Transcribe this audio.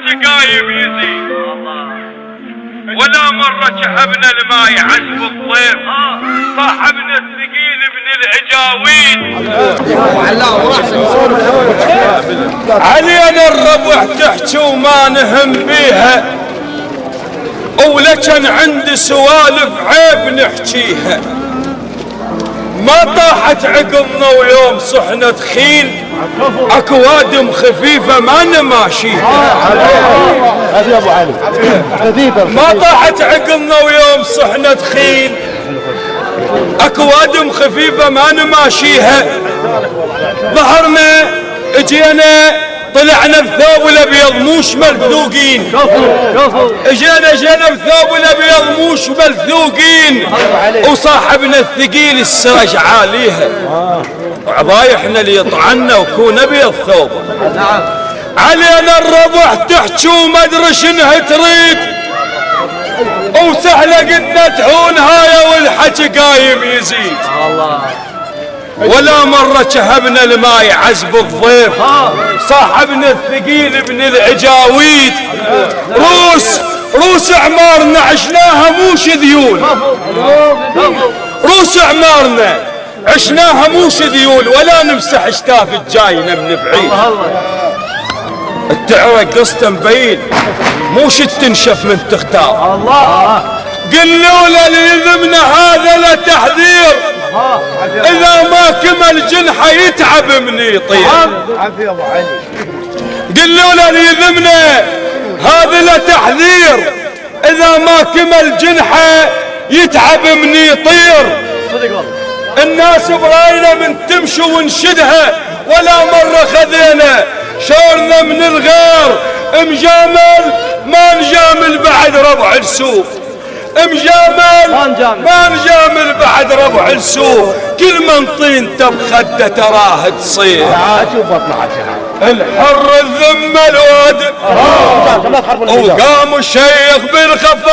والحكي قايم يزيد. ولا مرة شحبنا الماي عزب الضيف، صاحبنا الثقيل ابن العجاويد. علينا الربع تحكي وما نهم بيها، ولكن عندي سوالف عيب نحكيها. ما طاحت عقمنا ويوم صحنا تخيل، اكوادم خفيفة ما نماشيها. ما طاحت عقمنا ويوم صحنا تخيل، اكوادم خفيفة ما نماشيها. ظهرنا اجينا طلعنا بثوب الابيض موش ملثوقين، اجينا بثوب الابيض موش ملثوقين، وصاحبنا الثقيل السرج عاليها، وعضايحنا اللي يطعنا وكون ابيض ثوبه. علينا الربع تحكي وما ادري شنها تريد، وسهله قلنا تهون هاي والحكي قايم يزيد. ولا مرة شهبنا الماي عزب الضيف، صاحبنا الثقيل ابن العجاويد. روس اعمارنا عشناها موش ذيول، روس اعمارنا عشناها موش ذيول، ولا نمسح شتاف الجاينا من بعيد. التعرق قصته مبين موش تنشف من تختار. قلوا لليذمنا هذا لا تحذير، إذا ما كمل جنحه يتعب من يطير. قلوا لليذمنا هذا لا تحذير، إذا ما كمل جنحه يتعب من يطير. الناس براينا من تمشي ونشدها، ولا مرة خذينا شورنا من الغير. مجامل ما نجامل بعد ربع السوق، مجامل ما نجامل بعد ربع السوق. كل من طين تب خده تراه تصير. الحر الذم الواد، وقام الشيخ بالخف